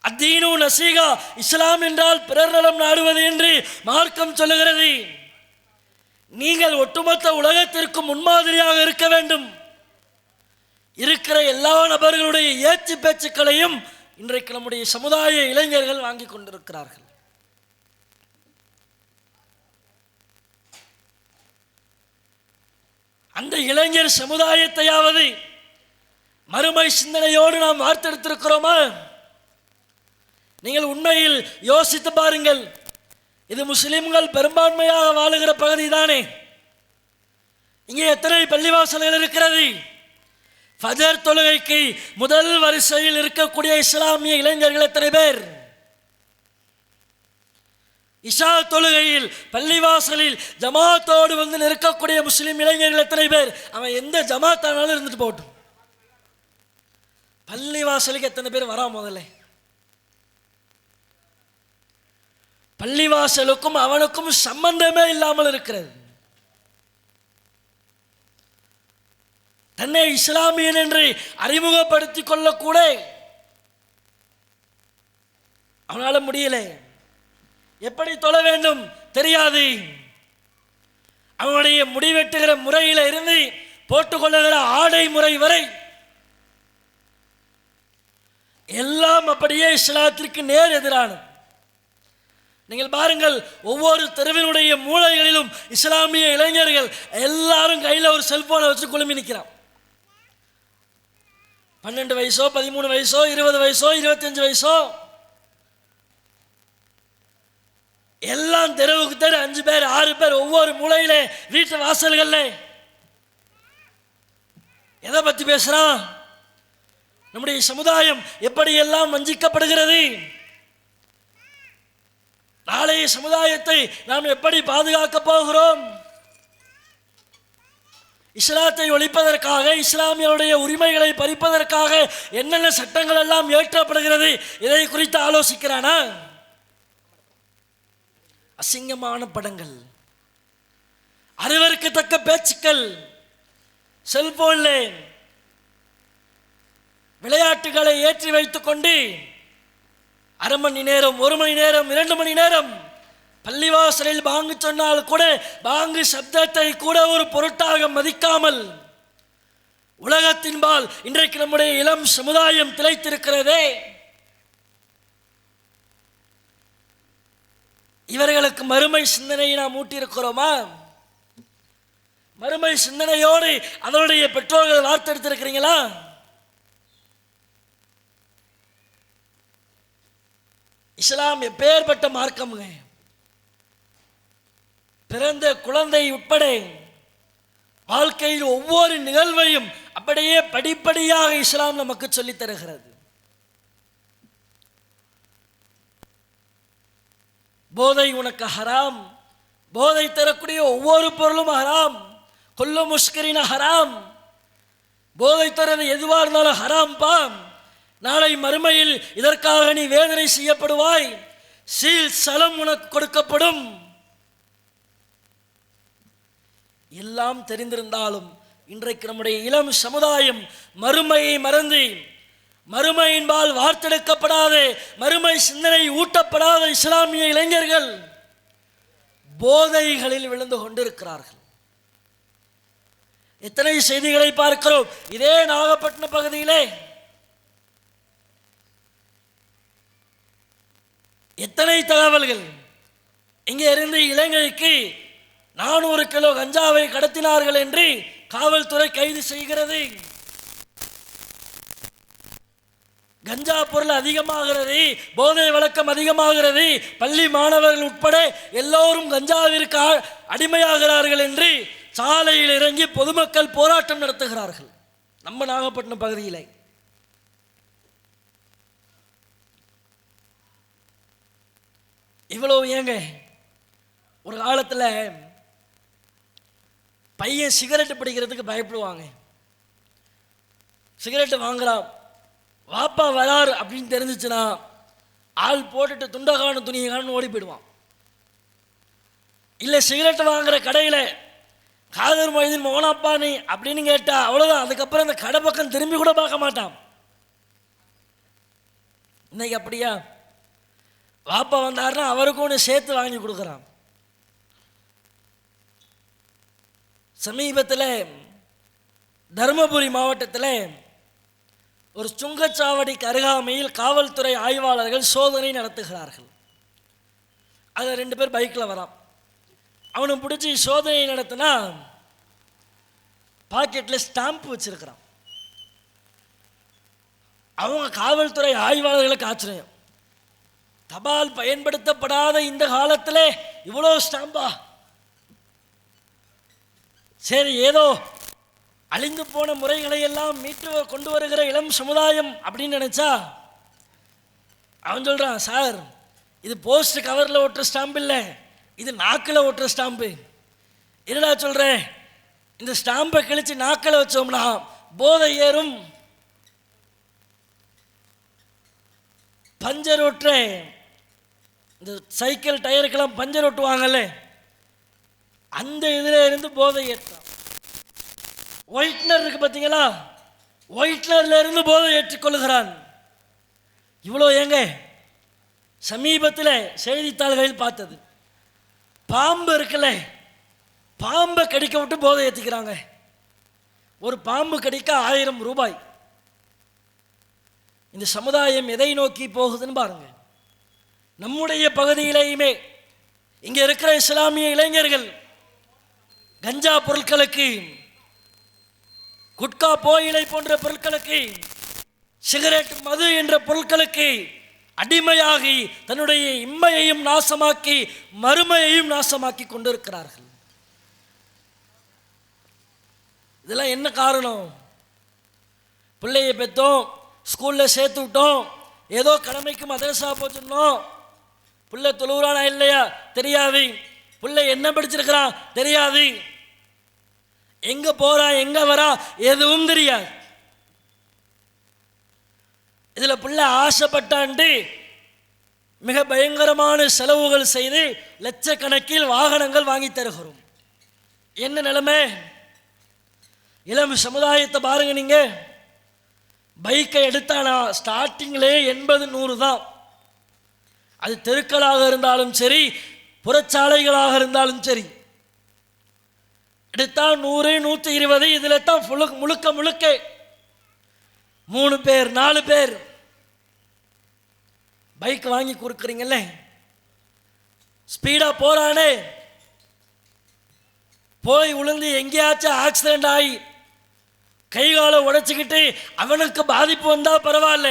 Speaker 1: அத்தீனு நசீகா, இஸ்லாம் என்றால் பிறர் நலம் நாடுவது என்று மார்க்கம் சொல்லுகிறது. நீங்கள் ஒட்டுமொத்த உலகத்திற்கு முன்மாதிரியாக இருக்க வேண்டும். இருக்கிற எல்லா நபர்களுடைய ஏச்சு பேச்சுக்களையும் இன்றைக்கு நம்முடைய சமுதாய இளைஞர்கள் வாங்கி கொண்டிருக்கிறார்கள். அந்த இளைஞர் சமுதாயத்தையாவது மறுமை சிந்தனையோடு நாம் வார்த்தெடுத்திருக்கிறோமா? நீங்கள் உண்மையில் யோசித்து பாருங்கள். இது முஸ்லிம்கள் பெரும்பான்மையாக வாழுகிற பகுதி தானே. இங்கே எத்தனை பள்ளிவாசல்கள் இருக்கிறது? ஃபஜர் தொழுகைக்கு முதல் வரிசையில் இருக்கக்கூடிய இஸ்லாமிய இளைஞர்கள் எத்தனை பேர்? இஷா தொழுகையில் பள்ளிவாசலில் ஜமாத்தோடு வந்து நிற்கக்கூடிய முஸ்லிம் இளைஞர்கள் எத்தனை பேர்? அவன் எந்த ஜமாத்தானாலும் இருந்துட்டு போகட்டும், பள்ளிவாசலுக்கு எத்தனை பேர் வரா? முதல்ல பள்ளிவாசலுக்கும் அவனுக்கும் சம்பந்தமே இல்லாமல் இருக்கிறது. தன்னை இஸ்லாமியன் என்று அறிமுகப்படுத்திக் கொள்ளக்கூட அவனால முடியல. எப்படி தொழ வேண்டும் தெரியாது. அவனுடைய முடிவெட்டுகிற முறையில இருந்து போட்டுக்கொள்ளுகிற ஆடை முறை வரை எல்லாம் அப்படியே இஸ்லாத்திற்கு நேர் எதிரானது. நீங்கள் பாருங்கள், ஒவ்வொரு தெருவினுடைய மூலைகளிலும் இஸ்லாமிய இளைஞர்கள் எல்லாரும் கையில் ஒரு செல்போனை வச்சு குழுமி நிற்கிறான். 12 வயசோ 13 வயசோ 20 வயசோ 25 வயசோ எல்லாம் தெருவுக்கு தெரு 5 பேர் 6 பேர் ஒவ்வொரு மூலையில வீட்டு வாசல்கள்ல எதை பத்தி பேசுறான்? நம்முடைய சமுதாயம் எப்படியெல்லாம் வஞ்சிக்கப்படுகிறது, நாளைய சமுதாயத்தை நாம் எப்படி பாதுகாக்க போகிறோம், இஸ்லாத்தை ஒழிப்பதற்காக இஸ்லாமியருடைய உரிமைகளை பறிப்பதற்காக என்னென்ன சட்டங்கள் எல்லாம் இயற்றப்படுகிறது, இதை குறித்து ஆலோசிக்கிறானா? அசிங்கமான படங்கள், அறிவறுக்கத்தக்க பேச்சுக்கள், செல்போன்ல விளையாட்டுகளை ஏற்றி வைத்துக் கொண்டு அரை மணி நேரம் 1 மணி நேரம் 2 மணி நேரம் பள்ளிவாசலில் பாங்கு சொன்னால் கூட பாங்கு சப்தத்தை கூட ஒரு பொருட்டாக மதிக்காமல் உலகத்தின்பால் இன்றைக்கு நம்முடைய இளம் சமுதாயம் திளைத்திருக்கிறதே. இவர்களுக்கு மறுமை சிந்தனையை நாம் ஊட்டியிருக்கிறோமா? மறுமை சிந்தனையோடு அதனுடைய பெற்றோர்கள் வார்த்தெடுத்திருக்கிறீங்களா? இஸ்லாம் எப்பேற்பட்ட மார்க்கமுங்க. பிறந்த குழந்தை உட்பட வாழ்க்கையில் ஒவ்வொரு நிகழ்வையும் அப்படியே படிப்படியாக இஸ்லாம் நமக்கு சொல்லித் தருகிறது. போதை உனக்கு ஹராம், போதை தரக்கூடிய ஒவ்வொரு பொருளும் ஹராம், கொல்லு முஸ்கரின ஹராம், போதை தரது எதுவா இருந்தாலும் ஹராம் பாம். நாளை மறுமையில் இதற்காக நீ வேதனை செய்யப்படுவாய், சீல் சலம் உனக்கு கொடுக்கப்படும். எல்லாம் தெரிந்திருந்தாலும் இன்றைக்கு நம்முடைய இளம் சமுதாயம் மறுமையை மறந்து, மறுமையின்பால் வார்த்தெடுக்கப்படாத, மறுமை சிந்தனை ஊட்டப்படாத இஸ்லாமிய இளைஞர்கள் போதைகளில் விழுந்து கொண்டிருக்கிறார்கள். எத்தனை செய்திகளை பார்க்கிறோம். இதே நாகப்பட்டினம் பகுதியிலே எத்தனை தகவல்கள். இங்கே இருந்து இலங்கைக்கு 400 கிலோ கஞ்சாவை கடத்தினார்கள் என்று காவல்துறை கைது செய்கிறது. கஞ்சா பொருள் அதிகமாகிறது, போதை வழக்கம் அதிகமாகிறது, பள்ளி மாணவர்கள் உட்பட எல்லோரும் கஞ்சாவிற்கு அடிமையாகிறார்கள் என்று சாலையில் இறங்கி பொதுமக்கள் போராட்டம் நடத்துகிறார்கள். நம்ம நாகப்பட்டினம் பகுதியில் இவ்வளோ ஏங்க, ஒரு காலத்தில் பையன் சிகரெட்டு பிடிக்கிறதுக்கு பயப்படுவாங்க. சிகரெட்டு வாங்குறான், வாப்பா வராரு அப்படின்னு தெரிஞ்சிச்சுன்னா ஆள் போட்டுட்டு துண்டகான துணியை காணும் ஓடி போயிடுவான். இல்லை சிகரெட்டு வாங்குற கடையில் காதர் மொய்தீன் மோனாப்பா நீ அப்படின்னு கேட்டா அவ்வளோதான், அதுக்கப்புறம் அந்த கடை பக்கம் திரும்பி கூட பார்க்க மாட்டான். இன்னைக்கு அப்படியா? வாப்பா வந்தாருன்னா அவருக்கும் ஒன்று சேர்த்து வாங்கி கொடுக்குறான். சமீபத்தில் தருமபுரி மாவட்டத்தில் ஒரு சுங்கச்சாவடிக்கு அருகாமையில் காவல்துறை ஆய்வாளர்கள் சோதனை நடத்துகிறார்கள். அதில் 2 பேர் பைக்கில் வரான். அவனை பிடிச்சி சோதனை நடத்தினா பாக்கெட்டில் ஸ்டாம்ப் வச்சிருக்கிறான். அவங்க காவல்துறை ஆய்வாளர்களுக்கு ஆச்சரியம், தபால் பயன்படுத்தப்படாத இந்த காலத்தில் இவ்வளோ ஸ்டாம்பா? சரி, ஏதோ அழிந்து போன முறைகளை எல்லாம் மீட்டு கொண்டு வருகிற இளம் சமுதாயம் அப்படின்னு நினைச்சா, அவன் சொல்றான், சார் இது போஸ்ட் கவரில் ஒட்டுற ஸ்டாம்ப் இல்லை, இது நாக்கில் ஒட்டுற ஸ்டாம்பு. என்னடா சொல்கிறேன்? இந்த ஸ்டாம்பை கிழிச்சு நாக்கில் வச்சோம்னா போதை ஏறும். பஞ்சர் ஒட்டுற இந்த சைக்கிள் டயருக்கெல்லாம் பஞ்சர் ஒட்டுவாங்கல்ல, அந்த இதில் இருந்து போதை ஏற்றான். ஒயிட்னர் இருக்கு பார்த்தீங்களா, ஒயிட்னர்ல இருந்து போதை ஏற்றுக்கொள்கிறான். இவ்வளோ ஏங்க. சமீபத்தில் செய்தித்தாள்களில் பார்த்தது, பாம்பு இருக்குல்ல, பாம்பை கடிக்க விட்டு போதை ஏற்றிக்கிறாங்க. ஒரு பாம்பு கடிக்க 1000 ரூபாய். இந்த சமுதாயம் எதை நோக்கி போகுதுன்னு பாருங்க. நம்முடைய பகுதியிலேயுமே இங்கே இருக்கிற இஸ்லாமிய இளைஞர்கள் கஞ்சா பொருட்களுக்கு, குட்கா போயிலை போன்ற பொருட்களுக்கு, சிகரெட் மது என்ற பொருட்களுக்கு அடிமையாகி தன்னுடைய இம்மையையும் நாசமாக்கி மறுமையையும் நாசமாக்கி கொண்டிருக்கிறார்கள். இதெல்லாம் என்ன காரணம்? பிள்ளையை பெற்றோம், ஸ்கூலில் சேர்த்து விட்டோம், ஏதோ கடமைக்கு மதரசா போச்சுன்னோம், பிள்ளை தொழுகிறானா இல்லையா தெரியாது, பிள்ளை என்ன படிச்சிருக்கிறான் தெரியாது, எங்க போறான் எங்க வரா எதுவும் தெரியாது. இதுல பிள்ளை ஆசைப்பட்டாண்டு மிக பயங்கரமான செலவுகள் செய்து லட்சக்கணக்கில் வாகனங்கள் வாங்கி தருகிறோம். என்ன நிலைமை? இளம் சமுதாயத்தை பாருங்க. நீங்க பைக்கை எடுத்தானா ஸ்டார்டிங்லே 80-100 தான். அது தெருக்களாக இருந்தாலும் சரி, புறச்சாலைகளாக இருந்தாலும் சரி, எடுத்தா 100-120. இதுல தான் முழுக்க முழுக்க 3 பேர் 4 பேர் பைக் வாங்கி கொடுக்குறீங்கல்ல, ஸ்பீடா போறானே, போய் விழுந்து எங்கேயாச்சும் ஆக்சிடென்ட் ஆகி கை காலை உடைச்சிக்கிட்டு அவனுக்கு பாதிப்பு வந்தா பரவாயில்ல,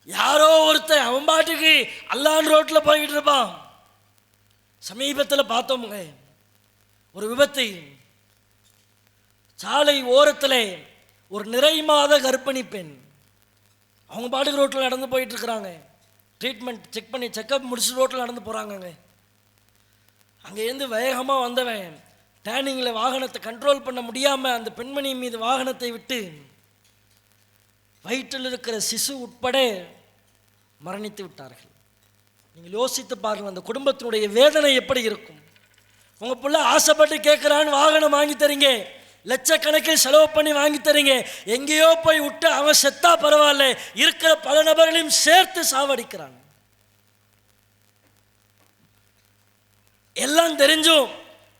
Speaker 1: யாரோ ஒருத்தன் அவன் பாட்டுக்கு அல்லான் ரோட்ல போய்கிட்டு இருப்பான். சமீபத்தில் பார்த்தோமுங்க ஒரு விபத்து. சாலை ஓரத்தில் ஒரு நிறை மாத கர்ப்பிணி பெண், அவங்க பாட்டுக்கு ரோட்டில் நடந்து போயிட்டு இருக்கிறாங்க. ட்ரீட்மெண்ட் செக் பண்ணி செக்அப் முடிச்சு ரோட்டில் நடந்து போகிறாங்கங்க. அங்கேருந்து வேகமாக வந்தவன் டேர்னிங்கில் வாகனத்தை கண்ட்ரோல் பண்ண முடியாமல் அந்த பெண்மணி மீது வாகனத்தை விட்டு வயிற்றில் இருக்கிற சிசு உட்பட மரணித்து விட்டார்கள். நீங்கள் யோசித்து பாருங்கள், அந்த குடும்பத்தினுடைய வேதனை எப்படி இருக்கும். உங்கள் பிள்ளை ஆசைப்பட்டு கேட்குறான்னு வாகனம் வாங்கி தரீங்க, லட்சக்கணக்கில் செலவு பண்ணி வாங்கி தரீங்க, எங்கேயோ போய் விட்டு அவன் செத்தா பரவாயில்ல, இருக்கிற பல நபர்களையும் சேர்த்து சாவடிக்கிறான். எல்லாம் தெரிஞ்சும்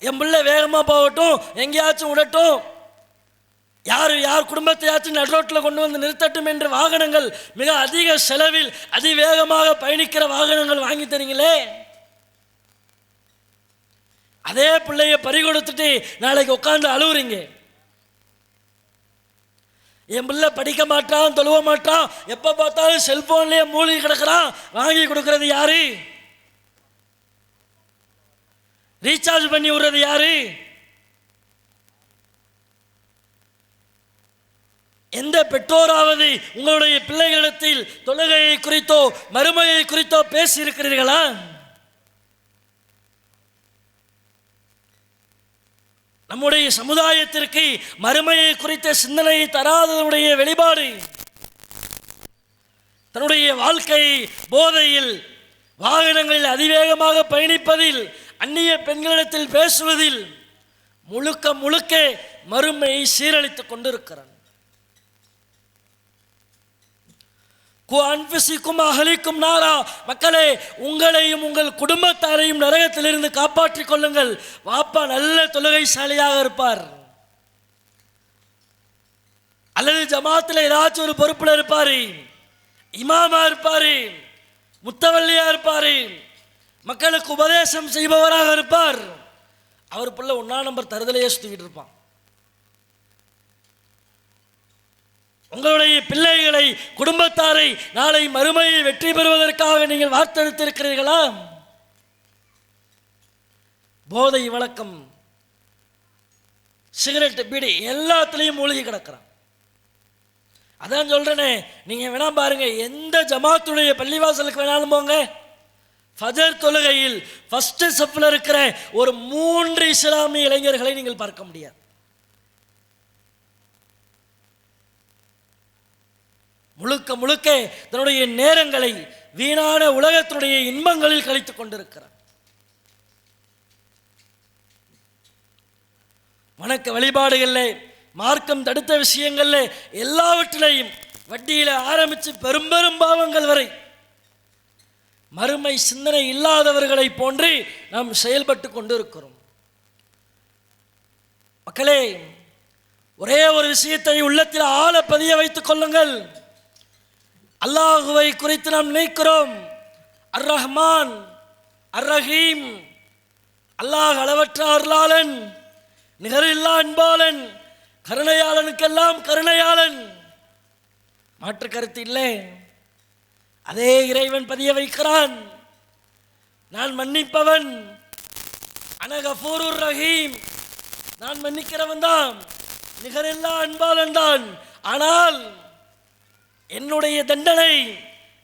Speaker 1: என் பிள்ளை வேகமாக போகட்டும், எங்கேயாச்சும் விடட்டும், யார் குடும்பத்தையாச்சும் நடுரோட்டில் கொண்டு வந்து நிறுத்தட்டும் என்று வாகனங்கள் மிக அதிக செலவில் அதிவேகமாக பயணிக்கிற வாகனங்கள் வாங்கி தரீங்களே. அதே பிள்ளைய பறிகொடுத்துட்டு நாளைக்கு உட்காந்து அழுவுறீங்க. என் பிள்ளை படிக்க மாட்டான், தொழுவ மாட்டான், எப்ப பார்த்தாலும் செல்போன்லயே மூழ்கி கிடக்கிறான், வாங்கி கொடுக்கறது யாரு? ரீசார்ஜ் பண்ணி விடுறது யாரு? எந்த பெற்றோராவது உங்களுடைய பிள்ளைகளிடத்தில் தொழுகையை குறித்தோ மறுமையை குறித்தோ பேசி இருக்கிறீர்களா? நம்முடைய சமுதாயத்திற்கு மறுமையை குறித்த சிந்தனையை தராதனுடைய வெளிப்பாடு தன்னுடைய வாழ்க்கையை போதையில், வாகனங்களில் அதிவேகமாக பயணிப்பதில், அந்நிய பெண்களிடத்தில் பேசுவதில் முழுக்க முழுக்க மறுமையை சீரழித்துக் கொண்டிருக்கிறான். அஹலிக்கும் நாரா, மக்களே உங்களையும் உங்கள் குடும்பத்தாரையும் நரகத்திலிருந்து காப்பாற்றிக் கொள்ளுங்கள். வாப்பா நல்ல தொழுகைசாலியாக இருப்பார், அல்லது ஜமாத்தில் ஏதாச்சும் ஒரு பொறுப்புல இருப்பாரு, இமாமா இருப்பாரு, முத்தவல்லியா இருப்பாரு, மக்களுக்கு உபதேசம் செய்பவராக இருப்பார். அவர் புள்ள 1 நம்பர் தருதலையே சுத்திக்கிட்டு இருப்பான். உங்களுடைய பிள்ளைகளை, குடும்பத்தாரை நாளை மறுமையை வெற்றி பெறுவதற்காக நீங்கள் வார்த்தெடுத்திருக்கிறீர்களா? போதை வழக்கம், சிகரெட், பீடி எல்லாத்துலேயும் மூழ்கி கிடக்கிறான். அதான் சொல்றேனே, நீங்க வேணா பாருங்க, எந்த ஜமாத்துடைய பள்ளிவாசலுக்கு வேணாலும் போங்க, ஃபஜர் தொழுகையில் ஃபர்ஸ்ட் சஃப்ல இருக்கிற ஒரு 3 இஸ்லாமிய இளைஞர்களை நீங்கள் பார்க்க முடியாது. முழுக்க முழுக்க தன்னுடைய நேரங்களை வீணான உலகத்தினுடைய இன்பங்களில் கழித்துக் கொண்டிருக்கிறார். வணக்க வழிபாடுகள்ல, மார்க்கம் தடுத்த விஷயங்கள்ல எல்லாவற்றிலையும் வட்டியில ஆரம்பித்து பெரும் பாவங்கள் வரை மறுமை சிந்தனை இல்லாதவர்களை போன்று நாம் செயல்பட்டு கொண்டிருக்கிறோம். மக்களே, ஒரே ஒரு விஷயத்தை உள்ளத்தில் ஆழ பதிய வைத்துக் கொள்ளுங்கள். அல்லாஹுவை குறித்து நாம் நினைக்கிறோம். அர் ரஹ்மான், அர் ரஹீம். அல்லாஹ் அளவற்ற அருளாளன், நிகரில்லா அன்பாளன், கருணையாளனுக்கெல்லாம் கருணையாளன், மாற்று கருத்து இல்லை. அதே இறைவன் பதிய வைக்கிறான், நான் மன்னிப்பவன், அன கஃபூருர் ரஹீம், நான் மன்னிக்கிறவன் தான், நிகரில்லா அன்பாளன் தான். ஆனால் என்னுடைய தண்டனை,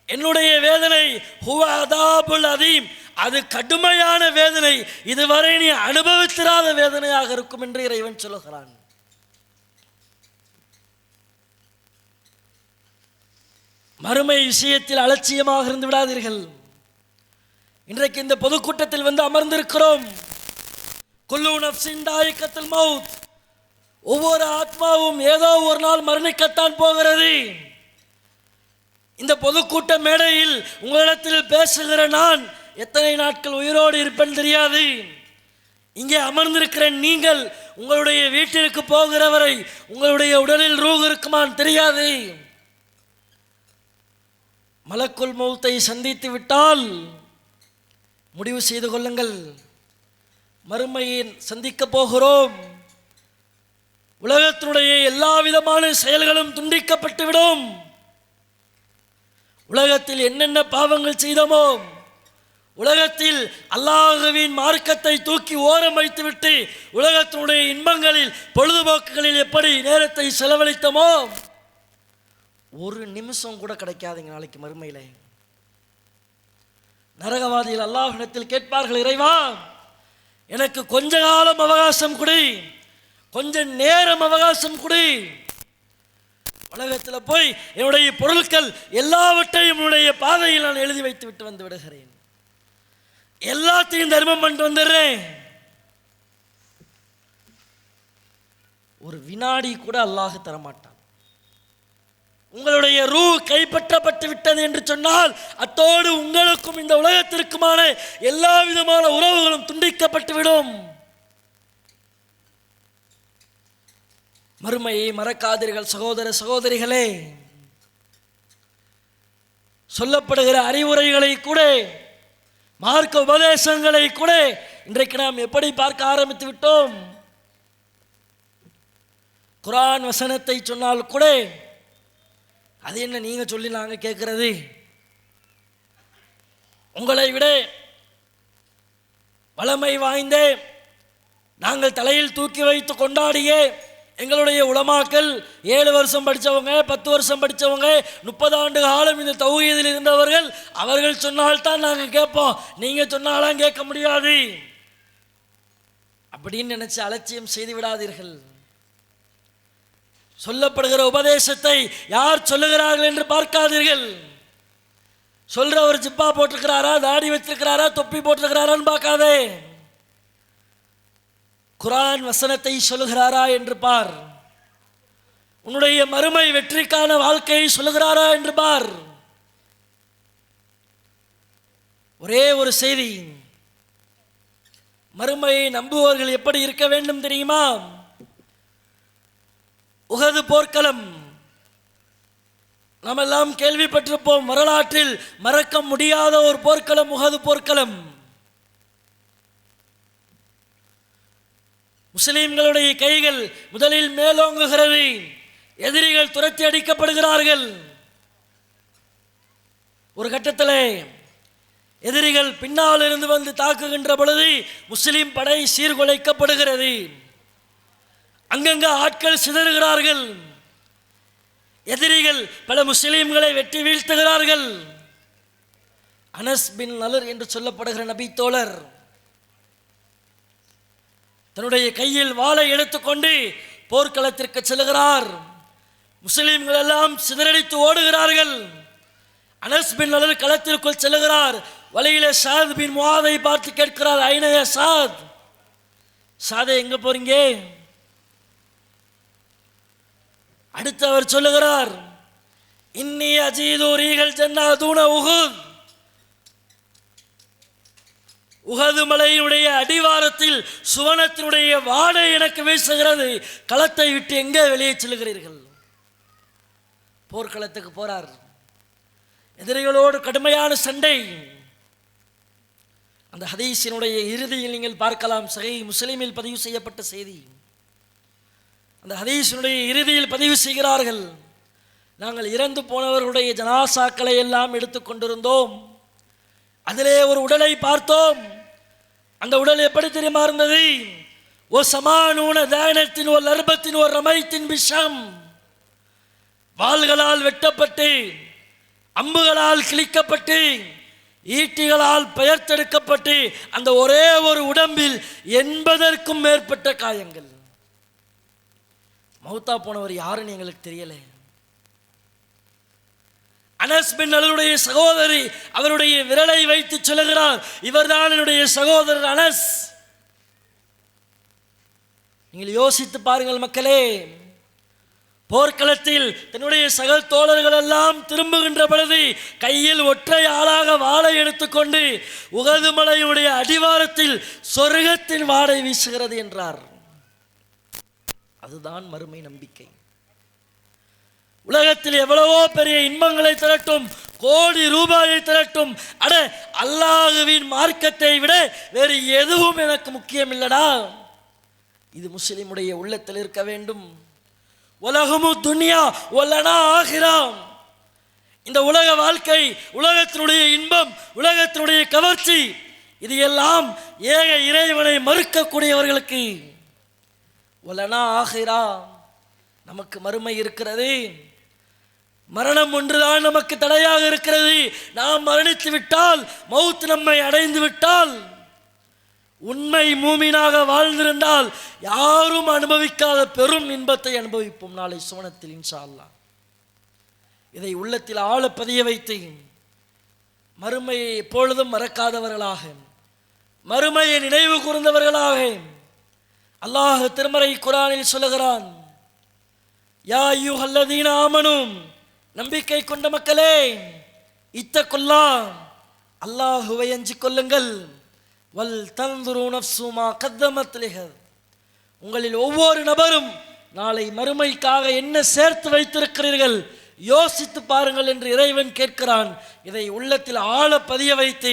Speaker 1: என்னுடைய வேதனை ஹுவ அதாபுல் அதீம், அது கடுமையான வேதனை, இதுவரை நீ அனுபவித்திராத வேதனையாக இருக்கும் என்று இறைவன் சொல்லுகிறான். மறுமை விஷயத்தில் அலட்சியமாக இருந்து விடாதீர்கள். இன்றைக்கு இந்த பொதுக்கூட்டத்தில் வந்து அமர்ந்திருக்கிறோம். குல்லு நஃப்ஸின் தாயிகத்துல் மௌத், ஒவ்வொரு ஆத்மாவும் ஏதோ ஒரு நாள் மரணிக்கத்தான் போகிறது. இந்த பொதுக்கூட்ட மேடையில் உங்களிடத்தில் பேசுகிற நான் எத்தனை நாட்கள் உயிரோடு இருப்பேன் தெரியாது. இங்கே அமர்ந்திருக்கிற நீங்கள் உங்களுடைய வீட்டிற்கு போகிறவரை உங்களுடைய உடலில் ரூஹ் இருக்குமான்னு தெரியாது. மலக்குல் மௌத்தை சந்தித்து விட்டால் முடிவு செய்து கொள்ளுங்கள், மறுமையை சந்திக்க போகிறோம். உலகத்தினுடைய எல்லா விதமான செயல்களும் துண்டிக்கப்பட்டுவிடும். உலகத்தில் என்னென்ன பாவங்கள் செய்தோமோ, உலகத்தில் அல்லாஹ்வின் மார்க்கத்தை தூக்கி ஓரம் வைத்துவிட்டு உலகத்தினுடைய இன்பங்களில், பொழுதுபோக்குகளில் எப்படி நேரத்தை செலவழித்தோமோ, ஒரு நிமிஷம் கூட கிடைக்காதுங்க நாளைக்கு மறுமையில. நரகவாதிகள் அல்லாஹ்விடத்தில் கேட்பார்கள், இறைவா எனக்கு கொஞ்ச காலம் அவகாசம் கொடு, கொஞ்ச நேரம் அவகாசம் கொடு. உலகத்தில் போய் என்னுடைய பொருட்கள் எல்லாவற்றையும் என்னுடைய பாதையில் நான் எழுதி வைத்து விட்டு வந்து விடுகிறேன், எல்லாத்தையும் தர்மம் பண்ணிட்டு வந்துடுறேன். ஒரு வினாடி கூட அல்லாஹ் தரமாட்டான். உங்களுடைய ரூ கைப்பற்றப்பட்டு விட்டது என்று சொன்னால் அத்தோடு உங்களுக்கும் இந்த உலகத்திற்குமான எல்லா விதமான உறவுகளும் துண்டிக்கப்பட்டுவிடும். மறுமையை மறக்காதீர்கள் சகோதர சகோதரிகளே. சொல்லப்படுகிற அறிவுரைகளை கூட, மார்க்க உபதேசங்களை கூட இன்றைக்கு நாம் எப்படி பார்க்க ஆரம்பித்து விட்டோம். குர்ஆன் வசனத்தை சொன்னால் கூட அது என்ன நீங்க சொல்லி நாங்க கேட்கிறது, உங்களை விட வளமை வாய்ந்த, நாங்கள் தலையில் தூக்கி வைத்து கொண்டாடிய எங்களுடைய உலமாக்கள் 7 வருஷம் படித்தவங்க, 10 வருஷம் படித்தவங்க, 30 ஆண்டு காலம் இந்த தௌஹீதில் இருந்தவர்கள், அவர்கள் சொன்னால்தான் நாங்கள் கேட்போம், நீங்கள் சொன்னாலாம் கேட்க முடியாது அப்படின்னு நினைச்சு அலட்சியம் செய்து விடாதீர்கள். சொல்லப்படுகிற உபதேசத்தை யார் சொல்லுகிறார்கள் என்று பார்க்காதீர்கள். சொல்றவர் ஜிப்பா போட்டிருக்கிறாரா, தாடி வச்சிருக்கிறாரா, தொப்பி போட்டிருக்கிறாரான்னு பார்க்காதே. குர்ஆன் வசனத்தை சொல்லுகிறாரா என்று பார். உன்னுடைய மறுமை வெற்றிக்கான வாழ்க்கையை சொல்லுகிறாரா என்று பார். ஒரே ஒரு செய்தி, மறுமையை நம்புவர்கள் எப்படி இருக்க வேண்டும் தெரியுமா? உஹது போர்க்களம் நாம் எல்லாம் கேள்விப்பட்டிருப்போம். வரலாற்றில் மறக்க முடியாத ஒரு போர்க்களம் உஹது போர்க்களம். முஸ்லிம்களுடைய கைகள் முதலில் மேலோங்குகிறது. எதிரிகள் துரத்தி அடிக்கப்படுகிறார்கள். ஒரு கட்டத்தில் எதிரிகள் பின்னால் இருந்து வந்து தாக்குகின்ற பொழுது முஸ்லிம் படை சீர்குலைக்கப்படுகிறது. அங்கங்க ஆட்கள் சிதறுகிறார்கள். எதிரிகள் பல முஸ்லிம்களை வெட்டி வீழ்த்துகிறார்கள். அனஸ் பின் நலர் என்று சொல்லப்படுகிற நபி தோழர் தன்னுடைய கையில் வாளை எடுத்துக்கொண்டு போர்க்களத்திற்கு செல்கிறார். முஸ்லிம்கள் எல்லாம் சிதறடித்து ஓடுகிறார்கள். அனஸ் பின் நலர் களத்திற்குள் செல்கிறார். வழியில சாத் பின் முஆதை பார்த்து கேட்கிறார், ஐனைய சாத், சாதே எங்க போறீங்க? அடுத்து அவர் சொல்லுகிறார், இன்னி அஜீது ரீகல் ஜன்னா தூன உஹுத், உஹது மலையினுடைய அடிவாரத்தில் சுவனத்தினுடைய வாடை எனக்கு வீசுகிறது. களத்தை விட்டு எங்கே வெளியே செல்கிறீர்கள்? போர்க்களத்துக்கு போறார். எதிரிகளோடு கடுமையான சண்டை. அந்த ஹதீஸினுடைய இறுதியில் நீங்கள் பார்க்கலாம், சஹீஹ் முஸ்லிமில் பதிவு செய்யப்பட்ட செய்தி. அந்த ஹதீஸினுடைய இறுதியில் பதிவு செய்கிறார்கள், நாங்கள் இறந்து போனவர்களுடைய ஜனாசாக்களை எல்லாம் எடுத்துக்கொண்டிருந்தோம். அதிலே ஒரு உடலை பார்த்தோம். அந்த உடல் எப்படி தெரியுமா இருந்தது? ஓ சமானூன தானத்தின் ஒரு லர்பத்தின் ஒரு ரமைத்தின் விஷம், வாள்களால் வெட்டப்பட்டு, அம்புகளால் கிழிக்கப்பட்டு, ஈட்டிகளால் பெயர்த்தெடுக்கப்பட்டு, அந்த ஒரே ஒரு உடம்பில் 80க்கும் மேற்பட்ட காயங்கள். மௌத்தா போனவர் யாருன்னு எங்களுக்கு தெரியல. அனஸ் பின் நலருடைய சகோதரி அவருடைய விரலை வைத்து சொல்லுகிறார், இவர்தான் என்னுடைய சகோதரர் அனஸ். நீங்கள் யோசித்து பாருங்கள் மக்களே. போர்க்களத்தில் தன்னுடைய சக தோழர்கள் எல்லாம் திரும்புகின்ற பொழுது கையில் ஒற்றை ஆளாக வாளை எடுத்துக்கொண்டு உஹது மலையுடைய அடிவாரத்தில் சொர்க்கத்தின் வாடை வீசுகிறது என்றார். அதுதான் மறுமை நம்பிக்கை. உலகத்தில் எவ்வளவோ பெரிய இன்பங்களை திரட்டும், கோடி ரூபாயை திரட்டும், அட அல்லாஹ்வின் மார்க்கத்தை விட வேறு எதுவும் எனக்கு முக்கியம் இல்லடா. இது முஸ்லிமுடைய உள்ளத்தில் இருக்க வேண்டும். உலகமு துன்யா வலனா ஆகிரா. இந்த உலக வாழ்க்கை, உலகத்தினுடைய இன்பம், உலகத்தினுடைய கவர்ச்சி, இது எல்லாம் ஏக இறைவனை மறுக்கக்கூடியவர்களுக்கு. வலனா ஆகிரா, நமக்கு மறுமை இருக்கிறது. மரணம் ஒன்றுதான் நமக்கு தடையாக இருக்கிறது. நாம் மரணித்து விட்டால், மௌத் நம்மை அடைந்து விட்டால், உண்மை மூமினாக வாழ்ந்திருந்தால் யாரும் அனுபவிக்காத பெரும் இன்பத்தை அனுபவிப்போம் நாளை சுவனத்தில் இன்ஷா அல்லாஹ். இதை உள்ளத்தில் ஆழ பதிய வைத்து மறுமையை எப்பொழுதும் மறக்காதவர்களாக, மறுமையை நினைவு கூர்ந்தவர்களாக அல்லாஹ் திருமறை குர்ஆனில் சொல்லுகிறான், யா அய்யுஹல்லதீன ஆமனூ, நம்பிக்கை கொண்ட மக்களே, இத்தகுல்லாஹ், அல்லாஹ்வை அஞ்சிக் கொள்ளுங்கள், வல் தன்துரு நஃப்ஸு மா கத்தமத் லிகத், உங்களில் ஒவ்வொரு நபரும் நாளை மறுமைக்காக என்ன சேர்த்து வைத்திருக்கிறீர்கள் யோசித்து பாருங்கள் என்று இறைவன் கேட்கிறான். இதை உள்ளத்தில் ஆழ பதிய வைத்து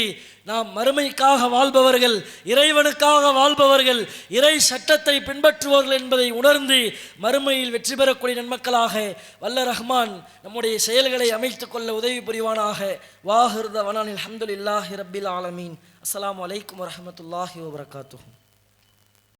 Speaker 1: நாம் மறுமைக்காக வாழ்பவர்கள், இறைவனுக்காக வாழ்பவர்கள், இறை சட்டத்தை பின்பற்றுபவர்கள் என்பதை உணர்ந்து மறுமையில் வெற்றி பெறக்கூடிய நன்மக்களாக வல்ல ரஹ்மான் நம்முடைய செயல்களை அமைத்துக் கொள்ள உதவி புரிவானாக. வாஹிர் தவானா அல்ஹம்துலில்லாஹி ரப்பில் ஆலமீன். அஸ்ஸலாமு அலைக்கும் வரஹ்மத்துல்லாஹி வபரகாத்துஹு.